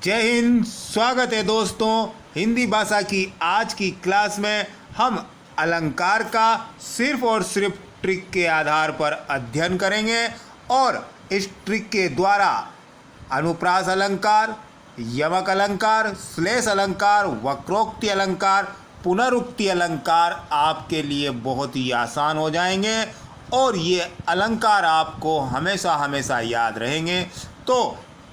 जय हिंद। स्वागत है दोस्तों हिंदी भाषा की आज की क्लास में। हम अलंकार का सिर्फ और सिर्फ ट्रिक के आधार पर अध्ययन करेंगे और इस ट्रिक के द्वारा अनुप्रास अलंकार, यमक अलंकार, श्लेष अलंकार, वक्रोक्ति अलंकार, पुनरुक्ति अलंकार आपके लिए बहुत ही आसान हो जाएंगे और ये अलंकार आपको हमेशा हमेशा याद रहेंगे। तो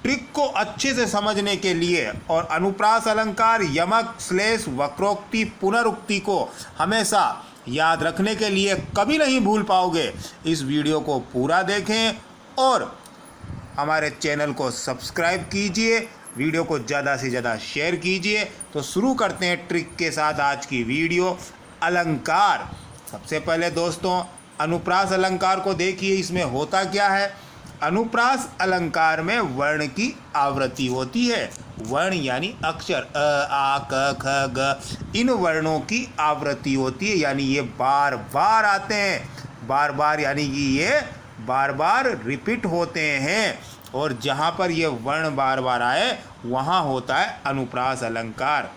ट्रिक को अच्छे से समझने के लिए और अनुप्रास अलंकार, यमक, श्लेष, वक्रोक्ति, पुनरुक्ति को हमेशा याद रखने के लिए कभी नहीं भूल पाओगे। इस वीडियो को पूरा देखें और हमारे चैनल को सब्सक्राइब कीजिए, वीडियो को ज़्यादा से ज़्यादा शेयर कीजिए। तो शुरू करते हैं ट्रिक के साथ आज की वीडियो। अलंकार, सबसे पहले दोस्तों अनुप्रास अलंकार को देखिए, इसमें होता क्या है। अनुप्रास अलंकार में वर्ण की आवृत्ति होती है। वर्ण यानी अक्षर अ, आ, क, ख, ग, इन वर्णों की आवृत्ति होती है, यानी ये बार बार आते हैं। बार बार यानी कि ये बार बार रिपीट होते हैं और जहाँ पर ये वर्ण बार बार आए वहाँ होता है अनुप्रास अलंकार।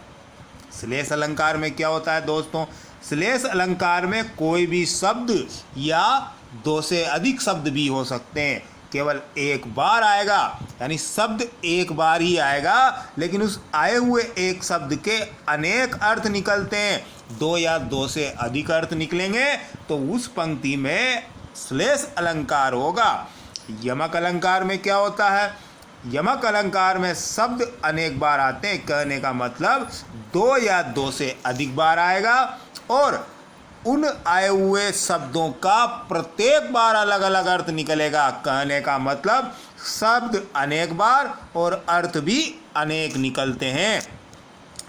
श्लेष अलंकार में क्या होता है दोस्तों? श्लेष अलंकार में कोई भी शब्द या दो से अधिक शब्द भी हो सकते हैं, केवल एक बार आएगा, यानी शब्द एक बार ही आएगा, लेकिन उस आए हुए एक शब्द के अनेक अर्थ निकलते हैं। दो या दो से अधिक अर्थ निकलेंगे तो उस पंक्ति में श्लेष अलंकार होगा। यमक अलंकार में क्या होता है? यमक अलंकार में शब्द अनेक बार आते हैं, कहने का मतलब दो या दो से अधिक बार आएगा और उन आए हुए शब्दों का प्रत्येक बार अलग अलग अर्थ निकलेगा। कहने का मतलब शब्द अनेक बार और अर्थ भी अनेक निकलते हैं।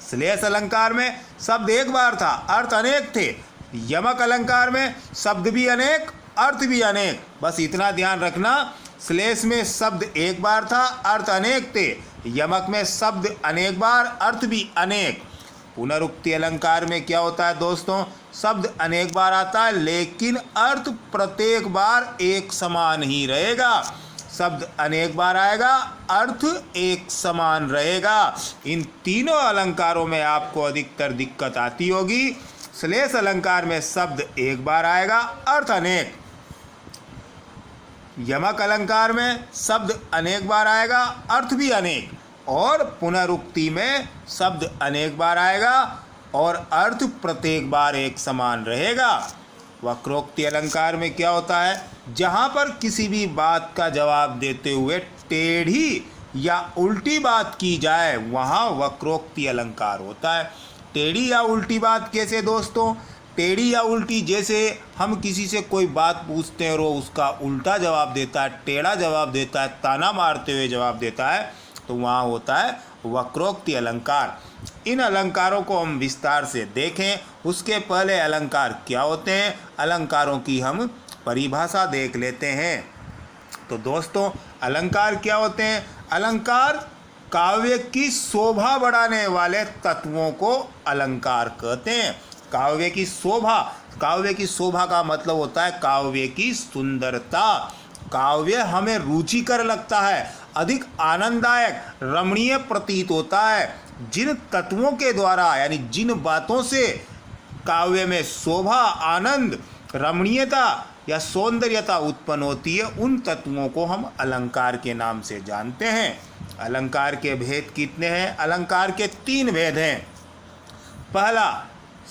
श्लेष अलंकार में शब्द एक बार था, अर्थ अनेक थे। यमक अलंकार में शब्द भी अनेक, अर्थ भी अनेक। बस इतना ध्यान रखना, श्लेष में शब्द एक बार था, अर्थ अनेक थे। यमक में शब्द अनेक बार, अर्थ भी अनेक। पुनरुक्ति अलंकार में क्या होता है दोस्तों? शब्द अनेक बार आता है लेकिन अर्थ प्रत्येक बार एक समान ही रहेगा। शब्द अनेक बार आएगा, अर्थ एक समान रहेगा। इन तीनों अलंकारों में आपको अधिकतर दिक्कत आती होगी। श्लेष अलंकार में शब्द एक बार आएगा, अर्थ अनेक। यमक अलंकार में शब्द अनेक बार आएगा, अर्थ भी अनेक। और पुनरुक्ति में शब्द अनेक बार आएगा और अर्थ प्रत्येक बार एक समान रहेगा। वक्रोक्ति अलंकार में क्या होता है? जहाँ पर किसी भी बात का जवाब देते हुए टेढ़ी या उल्टी बात की जाए वहाँ वक्रोक्ति अलंकार होता है। टेढ़ी या उल्टी बात कैसे दोस्तों? टेढ़ी या उल्टी, जैसे हम किसी से कोई बात पूछते हैं और वो उसका उल्टा जवाब देता है, टेढ़ा जवाब देता है, ताना मारते हुए जवाब देता है, तो वहाँ होता है वक्रोक्ति अलंकार। इन अलंकारों को हम विस्तार से देखें, उसके पहले अलंकार क्या होते हैं, अलंकारों की हम परिभाषा देख लेते हैं। तो दोस्तों अलंकार क्या होते हैं? अलंकार काव्य की शोभा बढ़ाने वाले तत्वों को अलंकार कहते हैं। काव्य की शोभा, काव्य की शोभा का मतलब होता है काव्य की सुंदरता। काव्य हमें रुचिकर लगता है, अधिक आनंददायक, रमणीय प्रतीत होता है। जिन तत्वों के द्वारा यानी जिन बातों से काव्य में शोभा, आनंद, रमणीयता या सौंदर्यता उत्पन्न होती है, उन तत्वों को हम अलंकार के नाम से जानते हैं। अलंकार के भेद कितने हैं? अलंकार के 3 भेद हैं। पहला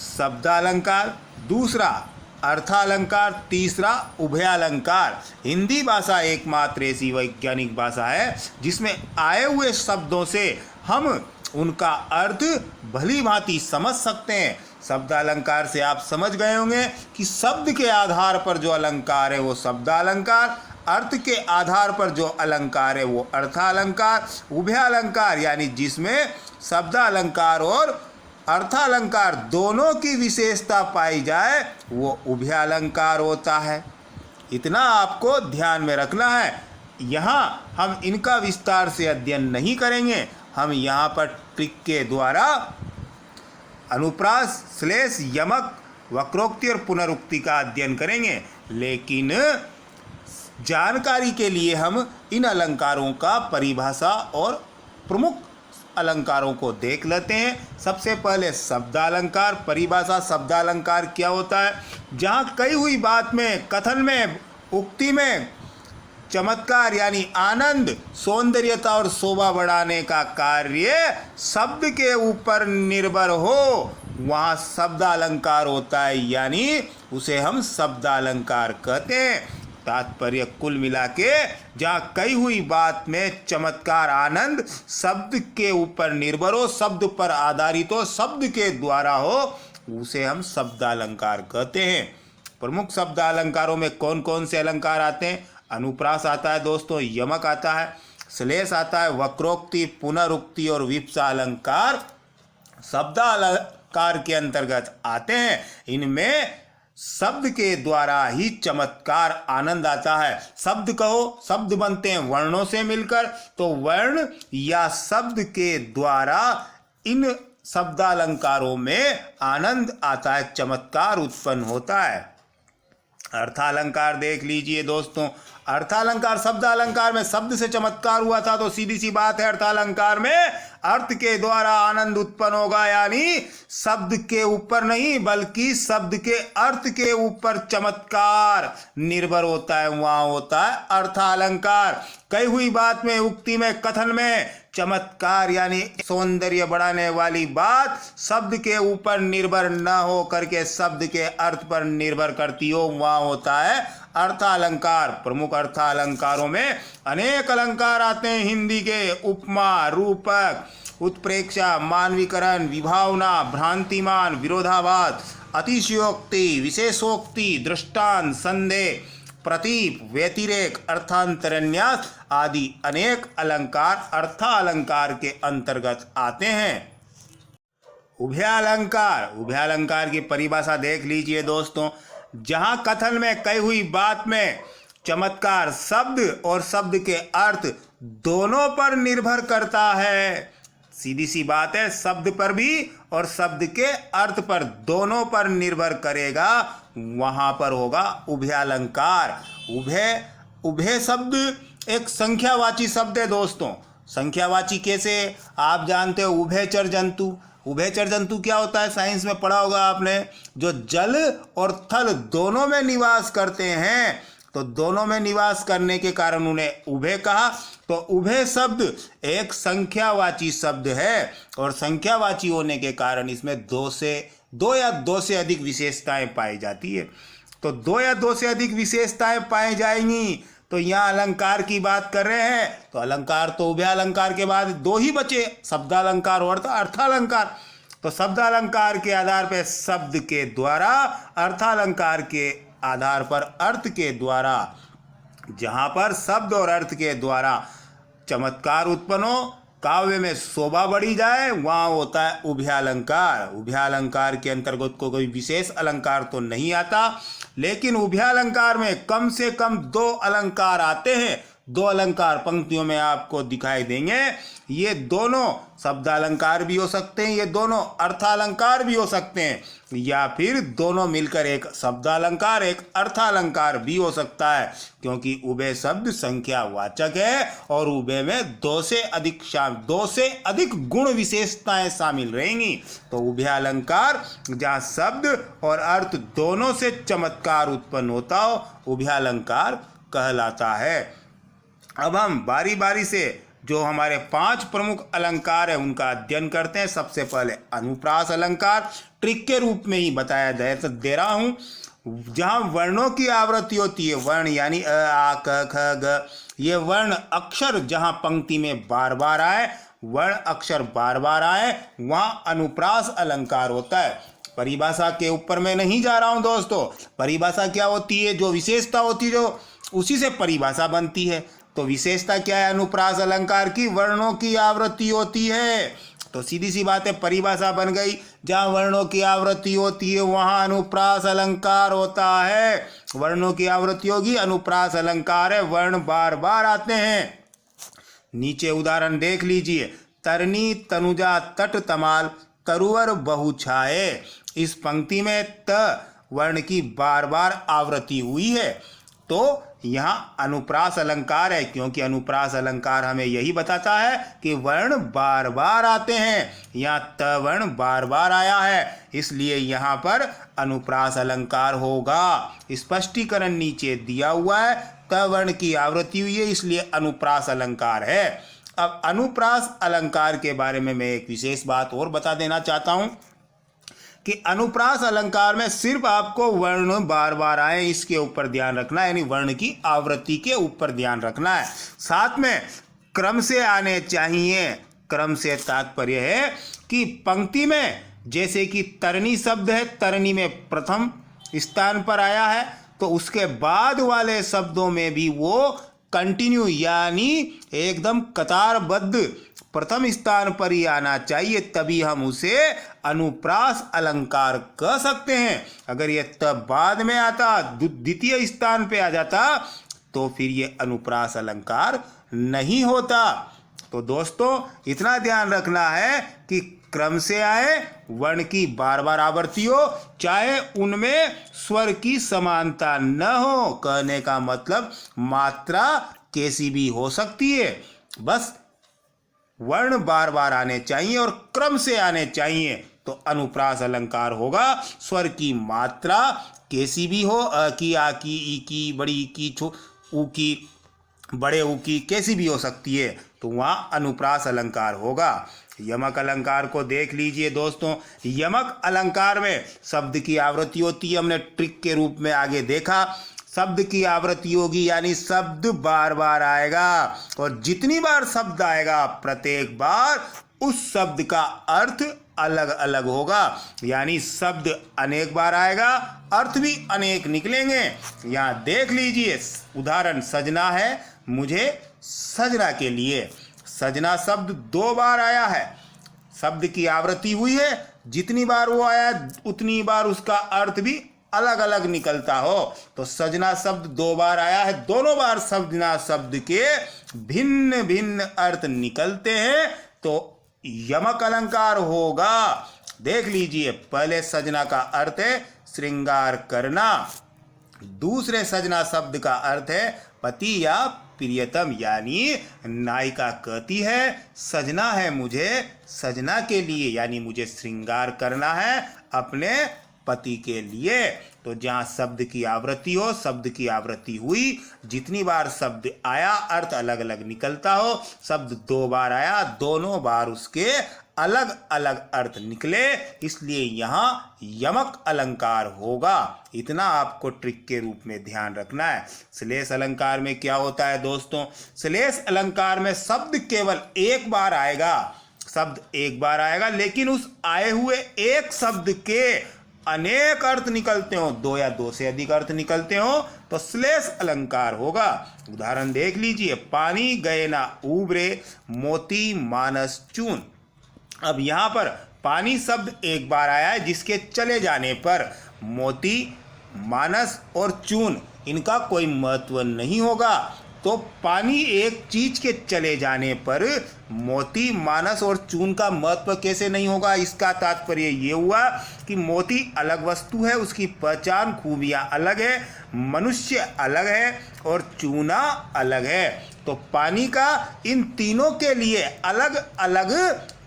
शब्दालंकार, दूसरा अर्थालंकार, तीसरा उभयालंकार। हिंदी भाषा एकमात्र ऐसी वैज्ञानिक भाषा है जिसमें आए हुए शब्दों से हम उनका अर्थ भली भांति समझ सकते हैं। शब्दालंकार से आप समझ गए होंगे कि शब्द के आधार पर जो अलंकार है वो शब्दालंकार, अर्थ के आधार पर जो अलंकार है वो अर्थालंकार। उभयालंकार यानी जिसमें शब्दालंकार और अर्थालंकार दोनों की विशेषता पाई जाए वो उभयालंकार होता है। इतना आपको ध्यान में रखना है। यहाँ हम इनका विस्तार से अध्ययन नहीं करेंगे, हम यहाँ पर ट्रिक के द्वारा अनुप्रास, श्लेष, यमक, वक्रोक्ति और पुनरुक्ति का अध्ययन करेंगे। लेकिन जानकारी के लिए हम इन अलंकारों का परिभाषा और प्रमुख अलंकारों को देख लेते हैं। सबसे पहले शब्दालंकार। परिभाषा शब्दालंकार क्या होता है? जहाँ कही हुई बात में, कथन में, उक्ति में चमत्कार यानी आनंद, सौंदर्यता और शोभा बढ़ाने का कार्य शब्द के ऊपर निर्भर हो, वहाँ शब्दालंकार होता है, यानी उसे हम शब्दालंकार कहते हैं। तात्पर्य कुल मिला के जहाँ कही हुई बात में चमत्कार, आनंद शब्द के ऊपर निर्भर हो, शब्द पर आधारित हो, शब्द के द्वारा हो, उसे हम शब्दालंकार कहते हैं। प्रमुख शब्दालंकारों में कौन कौन से अलंकार आते हैं? अनुप्रास आता है दोस्तों, यमक आता है, श्लेष आता है, वक्रोक्ति, पुनरुक्ति और विप्सा अलंकार शब्दालंकार के अंतर्गत आते हैं। इनमें शब्द के द्वारा ही चमत्कार, आनंद आता है। शब्द कहो, शब्द बनते हैं वर्णों से मिलकर, तो वर्ण या शब्द के द्वारा इन शब्दालंकारों में आनंद आता है, चमत्कार उत्पन्न होता है। अर्थालंकार देख लीजिए दोस्तों। अर्थालंकार शब्दालंकार में शब्द से चमत्कार हुआ था, तो सीधी सी बात है अर्थालंकार में अर्थ के द्वारा आनंद उत्पन्न होगा, यानी शब्द के ऊपर नहीं बल्कि शब्द के अर्थ के ऊपर चमत्कार निर्भर होता है, वहां होता है अर्थालंकार। कही हुई बात में, उक्ति में, कथन में चमत्कार यानी सौंदर्य बढ़ाने वाली बात शब्द के ऊपर निर्भर न हो करके शब्द के अर्थ पर निर्भर करती हो, वहां होता है अर्थालंकार। प्रमुख अर्थालंकारों में अनेक अलंकार आते हैं हिंदी के। उपमा, रूपक, उत्प्रेक्षा, मानवीकरण, विभावना, भ्रांतिमान, विरोधाभास, अतिशयोक्ति, विशेषोक्ति, दृष्टांत, संदेह, प्रतीप, व्यतिरेक, अर्थांतरन्यास आदि अनेक अलंकार अर्थालंकार के अंतर्गत आते हैं। उभयालंकार। उभयालंकार की परिभाषा देख लीजिए दोस्तों। जहां कथन में कही हुई बात में चमत्कार शब्द और शब्द के अर्थ दोनों पर निर्भर करता है। सीधी सी बात है, शब्द पर भी और शब्द के अर्थ पर, दोनों पर निर्भर करेगा, वहां पर होगा उभयालंकार। उभय शब्द एक संख्यावाची शब्द है दोस्तों। संख्यावाची कैसे? आप जानते हो उभयचर जंतु। उभयचर जंतु क्या होता है? साइंस में पढ़ा होगा आपने। जो जल और थल दोनों में निवास करते हैं, तो दोनों में निवास करने के कारण उन्हें उभय कहा। तो उभय शब्द एक संख्यावाची शब्द है, और संख्यावाची होने के कारण इसमें दो या दो से अधिक विशेषताएं पाई जाती है। तो दो या दो से अधिक विशेषताएं पाई जाएंगी। तो यहाँ अलंकार की बात कर रहे हैं, तो अलंकार तो उभयालंकार के बाद दो ही बचे, शब्दालंकार और अर्थालंकार। तो शब्दालंकार के आधार पर शब्द के द्वारा, अर्थालंकार के आधार पर अर्थ के द्वारा, जहाँ पर शब्द और अर्थ के द्वारा चमत्कार उत्पन्न हो, काव्य में शोभा बढ़ी जाए, वहाँ होता है उभयालंकार। उभयालंकार के अंतर्गत कोई विशेष अलंकार तो नहीं आता, लेकिन उभयालंकार में कम से कम दो अलंकार आते हैं। दो अलंकार पंक्तियों में आपको दिखाई देंगे। ये दोनों शब्दालंकार भी हो सकते हैं, ये दोनों अर्थालंकार भी हो सकते हैं, या फिर दोनों मिलकर एक शब्दालंकार एक अर्थालंकार भी हो सकता है, क्योंकि उभय शब्द संख्यावाचक है और उभय में दो से अधिक गुण विशेषताएं शामिल रहेंगी। तो उभयालंकार जहाँ शब्द और अर्थ दोनों से चमत्कार उत्पन्न होता हो, उभयालंकार कहलाता है। अब हम बारी बारी से जो हमारे 5 प्रमुख अलंकार है उनका अध्ययन करते हैं। सबसे पहले अनुप्रास अलंकार, ट्रिक के रूप में ही बताया दे रहा हूँ। जहाँ वर्णों की आवृत्ति होती है, वर्ण यानी अ, आ, क, ख, ग, ये वर्ण अक्षर जहाँ पंक्ति में बार बार आए, वर्ण अक्षर बार बार आए, वहाँ अनुप्रास अलंकार होता है। परिभाषा के ऊपर मैं नहीं जा रहा हूँ दोस्तों। परिभाषा क्या होती है? जो विशेषता होती है, जो उसी से परिभाषा बनती है। तो विशेषता क्या है अनुप्रास अलंकार की? वर्णों की आवृत्ति होती है। तो सीधी सी बात है, परिभाषा बन गई। जहाँ वर्णों की आवृत्ति होती है वहाँ अनुप्रास अलंकार होता है। वर्णों की आवृत्ति होगी, अनुप्रास अलंकार है, वर्ण बार बार आते हैं। नीचे उदाहरण देख लीजिए। तरनी तनुजा तट तमाल तरुवर बहु छाए। इस पंक्ति में त वर्ण की बार बार आवृत्ति हुई है। तो यहाँ अनुप्रास अलंकार है, क्योंकि अनुप्रास अलंकार हमें यही बताता है कि वर्ण बार बार आते हैं। यहाँ त वर्ण बार बार आया है, इसलिए यहाँ पर अनुप्रास अलंकार होगा। स्पष्टीकरण नीचे दिया हुआ है, त वर्ण की आवृत्ति हुई है, इसलिए अनुप्रास अलंकार है। अब अनुप्रास अलंकार के बारे में मैं एक विशेष बात और बता देना चाहता हूँ कि अनुप्रास अलंकार में सिर्फ आपको वर्ण बार बार आए इसके ऊपर ध्यान रखना है, यानी वर्ण की आवृत्ति के ऊपर ध्यान रखना है। साथ में क्रम से आने चाहिए। क्रम से तात्पर्य है कि पंक्ति में जैसे कि तरनी शब्द है, तरनी में प्रथम स्थान पर आया है, तो उसके बाद वाले शब्दों में भी वो कंटिन्यू यानी एकदम कतारबद्ध प्रथम स्थान पर ही आना चाहिए, तभी हम उसे अनुप्रास अलंकार कह सकते हैं। अगर ये तब बाद में आता, द्वितीय स्थान पे आ जाता, तो फिर ये अनुप्रास अलंकार नहीं होता। तो दोस्तों इतना ध्यान रखना है कि क्रम से आए, वर्ण की बार बार आवृत्ति हो, चाहे उनमें स्वर की समानता न हो। कहने का मतलब मात्रा कैसी भी हो सकती है, बस वर्ण बार बार आने चाहिए और क्रम से आने चाहिए, तो अनुप्रास अलंकार होगा। स्वर की मात्रा कैसी भी हो, अ की, आ की, ई की, बड़ी ई की, ऊ की, बड़े ऊ की, कैसी भी हो सकती है, तो वहाँ अनुप्रास अलंकार होगा। यमक अलंकार को देख लीजिए दोस्तों। यमक अलंकार में शब्द की आवृत्ति होती है, हमने ट्रिक के रूप में आगे देखा। शब्द की आवृत्ति होगी यानी शब्द बार बार आएगा, और जितनी बार शब्द आएगा प्रत्येक बार उस शब्द का अर्थ अलग अलग होगा, यानी शब्द अनेक बार आएगा, अर्थ भी अनेक निकलेंगे। यहाँ देख लीजिए उदाहरण, सजना है मुझे सजना के लिए। सजना शब्द 2 बार आया है, शब्द की आवृत्ति हुई है, जितनी बार वो आया उतनी बार उसका अर्थ भी अलग अलग निकलता हो। तो सजना शब्द 2 बार आया है, दोनों बार सजना शब्द के भिन्न भिन्न अर्थ निकलते हैं, तो यमक अलंकार होगा। देख लीजिए, पहले सजना का अर्थ है श्रृंगार करना, दूसरे सजना शब्द का अर्थ है पति या प्रियतम, यानी नायिका कहती है सजना है मुझे सजना के लिए, यानी मुझे श्रृंगार करना है अपने पति के लिए। तो जहाँ शब्द की आवृत्ति हो, शब्द की आवृत्ति हुई, जितनी बार शब्द आया अर्थ अलग अलग निकलता हो। शब्द 2 बार आया, दोनों बार उसके अलग अलग अर्थ निकले, इसलिए यहाँ यमक अलंकार होगा। इतना आपको ट्रिक के रूप में ध्यान रखना है। श्लेष अलंकार में क्या होता है दोस्तों? श्लेष अलंकार में शब्द केवल एक बार आएगा, शब्द एक बार आएगा, लेकिन उस आए हुए एक शब्द के अनेक अर्थ निकलते हो, 2 या 2 से अधिक अर्थ निकलते हो, तो श्लेष अलंकार होगा। उदाहरण देख लीजिए, पानी गए ना उबरे मोती मानस चून। अब यहाँ पर पानी शब्द एक बार आया है, जिसके चले जाने पर मोती, मानस और चून इनका कोई महत्व नहीं होगा। तो पानी एक चीज के चले जाने पर मोती, मानस और चून का महत्व कैसे नहीं होगा? इसका तात्पर्य ये हुआ कि मोती अलग वस्तु है, उसकी पहचान खूबियां अलग है, मनुष्य अलग है और चूना अलग है। तो पानी का इन तीनों के लिए अलग अलग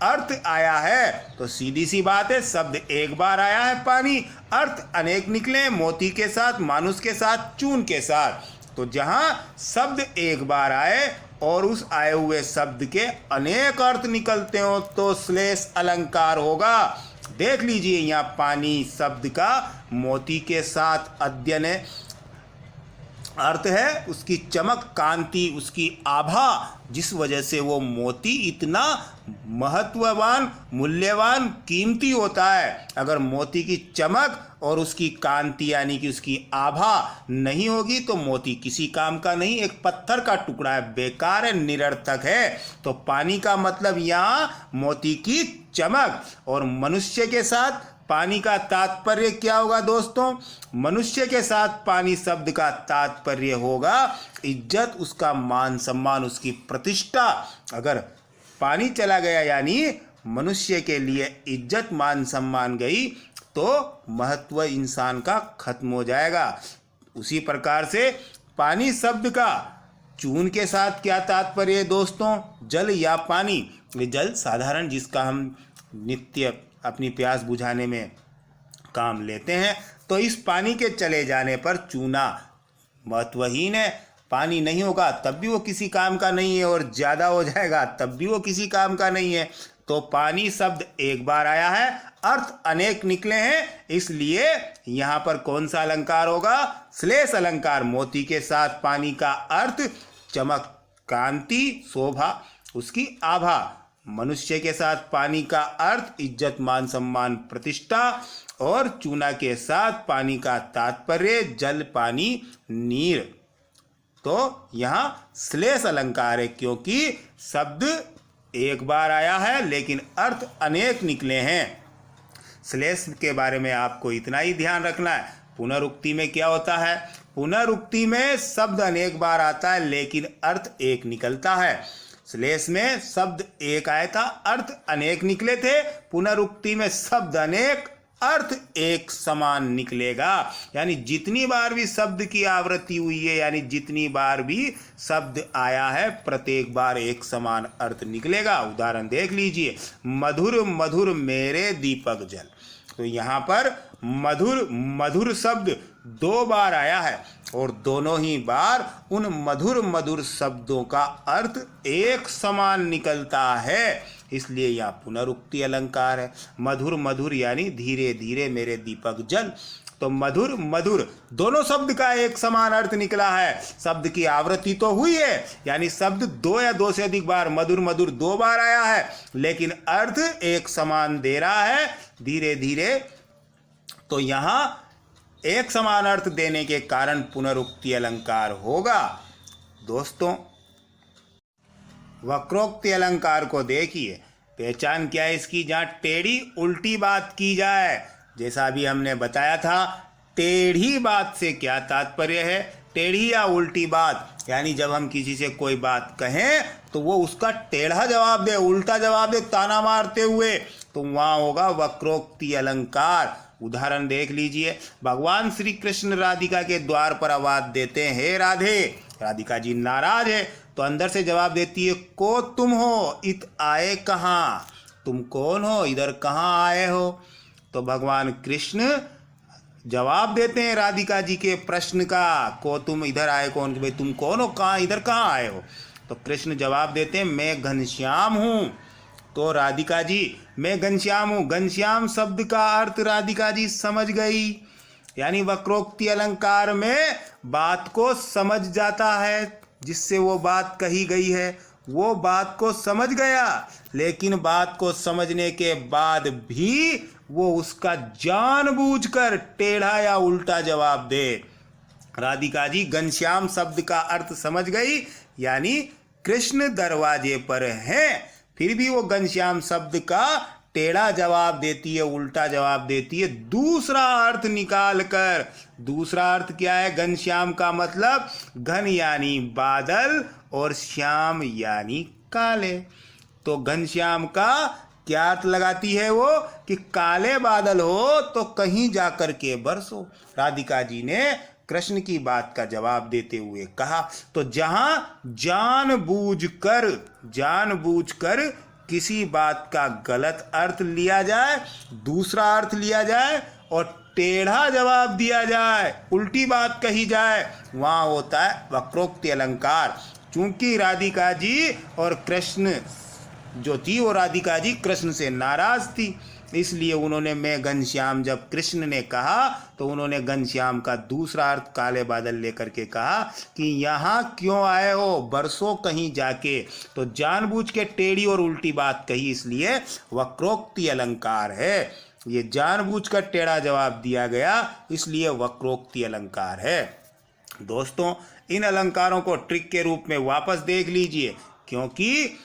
अर्थ आया है। तो सीधी सी बात है, शब्द एक बार आया है पानी, अर्थ अनेक निकले, मोती के साथ, मानुष के साथ, चून के साथ। तो जहां शब्द एक बार आए और उस आए हुए शब्द के अनेक अर्थ निकलते हो, तो श्लेष अलंकार होगा। देख लीजिए, यहाँ पानी शब्द का मोती के साथ अध्ययन है, अर्थ है उसकी चमक, कांति, उसकी आभा, जिस वजह से वो मोती इतना महत्ववान, मूल्यवान, कीमती होता है। अगर मोती की चमक और उसकी कांति यानी कि उसकी आभा नहीं होगी तो मोती किसी काम का नहीं, एक पत्थर का टुकड़ा है, बेकार है, निरर्थक है। तो पानी का मतलब यहाँ मोती की चमक। और मनुष्य के साथ पानी का तात्पर्य क्या होगा दोस्तों? मनुष्य के साथ पानी शब्द का तात्पर्य होगा इज्जत, उसका मान सम्मान, उसकी प्रतिष्ठा। अगर पानी चला गया यानी मनुष्य के लिए इज्जत मान सम्मान गई, तो महत्व इंसान का खत्म हो जाएगा। उसी प्रकार से पानी शब्द का चून के साथ क्या तात्पर्य है दोस्तों? जल या पानी। ये जल साधारण जिसका हम नित्य अपनी प्यास बुझाने में काम लेते हैं। तो इस पानी के चले जाने पर चूना महत्वहीन है। पानी नहीं होगा तब भी वो किसी काम का नहीं है, और ज़्यादा हो जाएगा तब भी वो किसी काम का नहीं है। तो पानी शब्द एक बार आया है, अर्थ अनेक निकले हैं, इसलिए यहाँ पर कौन सा अलंकार होगा? श्लेष अलंकार। मोती के साथ पानी का अर्थ चमक, कांति, शोभा, उसकी आभा। मनुष्य के साथ पानी का अर्थ इज्जत, मान, सम्मान, प्रतिष्ठा। और चूना के साथ पानी का तात्पर्य जल, पानी, नीर। तो यहाँ श्लेष अलंकार है क्योंकि शब्द एक बार आया है लेकिन अर्थ अनेक निकले हैं। श्लेष के बारे में आपको इतना ही ध्यान रखना है। पुनरुक्ति में क्या होता है? पुनरुक्ति में शब्द अनेक बार आता है लेकिन अर्थ एक निकलता है। श्लेष में शब्द एक आया था, अर्थ अनेक निकले थे। पुनरुक्ति में शब्द अनेक, अर्थ एक समान निकलेगा। यानी जितनी बार भी शब्द की आवृत्ति हुई है, यानी जितनी बार भी शब्द आया है, प्रत्येक बार एक समान अर्थ निकलेगा। उदाहरण देख लीजिए, मधुर मधुर मेरे दीपक जल। तो यहाँ पर मधुर मधुर शब्द दो बार आया है और दोनों ही बार उन मधुर मधुर शब्दों का अर्थ एक समान निकलता है, इसलिए यह पुनरुक्ति अलंकार है। मधुर मधुर यानी धीरे धीरे मेरे दीपक जल। तो मधुर मधुर दोनों शब्द का एक समान अर्थ निकला है। शब्द की आवृत्ति तो हुई है, यानी शब्द दो या दो से अधिक बार मधुर मधुर दो बार आया है, लेकिन अर्थ एक समान दे रहा है धीरे धीरे। तो यहाँ एक समान अर्थ देने के कारण पुनरुक्ति अलंकार होगा। दोस्तों, वक्रोक्ति अलंकार को देखिए, पहचान क्या है इसकी? जहाँ टेढ़ी उल्टी बात की जाए। जैसा अभी हमने बताया था, टेढ़ी बात से क्या तात्पर्य है? टेढ़ी या उल्टी बात, यानी जब हम किसी से कोई बात कहें तो वो उसका टेढ़ा जवाब दे, उल्टा जवाब दे, ताना मारते हुए, तो वहाँ होगा वक्रोक्ति अलंकार। उदाहरण देख लीजिए, भगवान श्री कृष्ण राधिका के द्वार पर आवाज देते हैं, हे राधे। राधिका जी नाराज है तो अंदर से जवाब देती है, को तुम हो, इत आए कहाँ? तुम कौन हो, इधर कहाँ आए हो? तो भगवान कृष्ण जवाब देते हैं राधिका जी के प्रश्न का, को तुम इधर आए कौन? भाई तुम कौन हो, कहाँ, इधर कहाँ आए हो? तो कृष्ण जवाब देते हैं, मैं घनश्याम हूँ। तो राधिका जी, मैं घनश्याम हूँ। घनश्याम शब्द का अर्थ राधिका जी समझ गई। यानी वक्रोक्ति अलंकार में बात को समझ जाता है, जिससे वो बात कही गई है वो बात को समझ गया, लेकिन बात को समझने के बाद भी वो उसका जानबूझकर टेढ़ा या उल्टा जवाब दे। राधिका जी घनश्याम शब्द का अर्थ समझ गई, यानी कृष्ण दरवाजे पर हैं, फिर भी वो घनश्याम शब्द का टेढ़ा जवाब देती है, उल्टा जवाब देती है, दूसरा अर्थ निकाल कर। दूसरा अर्थ क्या है? घनश्याम का मतलब घन यानी बादल और श्याम यानी काले। तो घनश्याम का क्या अर्थ लगाती है वो? कि काले बादल हो तो कहीं जाकर के बरसो। राधिका जी ने कृष्ण की बात का जवाब देते हुए कहा। तो जहां जानबूझकर किसी बात का गलत अर्थ लिया जाए, दूसरा अर्थ लिया जाए और टेढ़ा जवाब दिया जाए, उल्टी बात कही जाए, वहाँ होता है वक्रोक्ति अलंकार। चूंकि राधिका जी और कृष्ण जो थी, वो राधिका जी कृष्ण से नाराज थी, इसलिए उन्होंने मैं घनश्याम, जब कृष्ण ने कहा तो उन्होंने घनश्याम का दूसरा अर्थ काले बादल लेकर के कहा कि यहाँ क्यों आए हो, बरसों कहीं जाके। तो जानबूझ के टेढ़ी और उल्टी बात कही, इसलिए वक्रोक्ति अलंकार है। ये जानबूझकर टेढ़ा जवाब दिया गया, इसलिए वक्रोक्ति अलंकार है। दोस्तों, इन अलंकारों को ट्रिक के रूप में वापस देख लीजिए, क्योंकि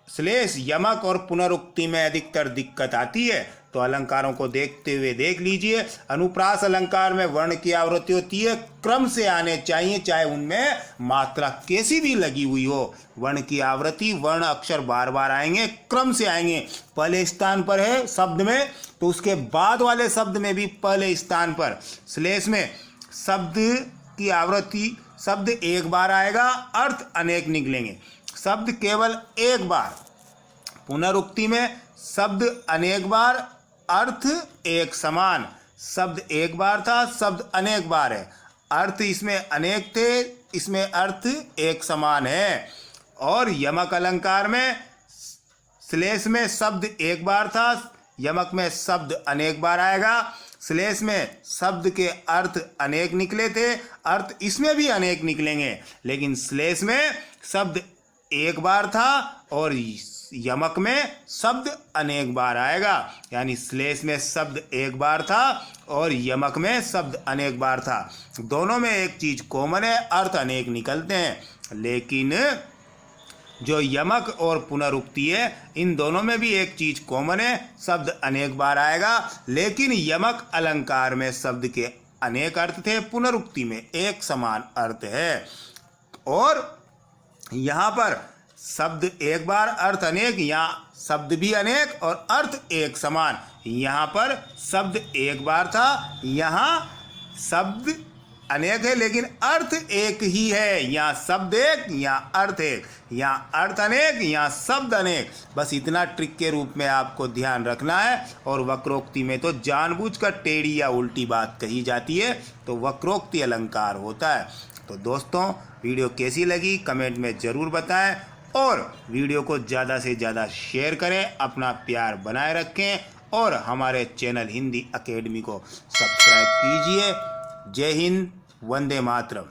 श्लेष, यमक और पुनरुक्ति में अधिकतर दिक्कत आती है। तो अलंकारों को देखते हुए देख लीजिए। अनुप्रास अलंकार में वर्ण की आवृत्ति होती है, क्रम से आने चाहिए, चाहे उनमें मात्रा कैसी भी लगी हुई हो। वर्ण की आवृत्ति, वर्ण अक्षर बार बार आएंगे, क्रम से आएंगे। पहले स्थान पर है शब्द में तो उसके बाद वाले शब्द में भी पहले स्थान पर। श्लेष में शब्द की आवृत्ति शब्द एक बार आएगा, अर्थ अनेक निकलेंगे। शब्द केवल एक बार, पुनरुक्ति में शब्द अनेक बार, अर्थ एक समान। शब्द एक बार था, शब्द अनेक बार है, अर्थ इसमें अनेक थे, इसमें अर्थ एक समान है। और यमक अलंकार में श्लेष में शब्द एक बार था, यमक में शब्द अनेक बार आएगा। श्लेष में शब्द के अर्थ अनेक निकले थे, अर्थ इसमें भी अनेक निकलेंगे, लेकिन श्लेष में शब्द एक बार था और यमक में शब्द अनेक बार आएगा। यानी श्लेष में शब्द एक बार था और यमक में शब्द अनेक बार था। दोनों में एक चीज कॉमन है, अर्थ अनेक निकलते हैं, लेकिन जो यमक और पुनरुक्ति है इन दोनों में भी एक चीज कॉमन है, शब्द अनेक बार आएगा। लेकिन यमक अलंकार में शब्द के अनेक अर्थ थे, पुनरुक्ति में एक समान अर्थ है। और यहाँ पर शब्द एक बार अर्थ अनेक, यहाँ शब्द भी अनेक और अर्थ एक समान। यहाँ पर शब्द एक बार था, यहाँ शब्द अनेक है लेकिन अर्थ एक ही है। यहाँ शब्द एक, यहाँ अर्थ एक, यहाँ अर्थ अनेक, यहाँ शब्द अनेक। बस इतना ट्रिक के रूप में आपको ध्यान रखना है। और वक्रोक्ति में तो जानबूझकर टेढ़ी या उल्टी बात कही जाती है, तो वक्रोक्ति अलंकार होता है। तो दोस्तों, वीडियो कैसी लगी कमेंट में ज़रूर बताएं और वीडियो को ज़्यादा से ज़्यादा शेयर करें, अपना प्यार बनाए रखें और हमारे चैनल हिंदी एकेडमी को सब्सक्राइब कीजिए। जय हिंद, वंदे मातरम।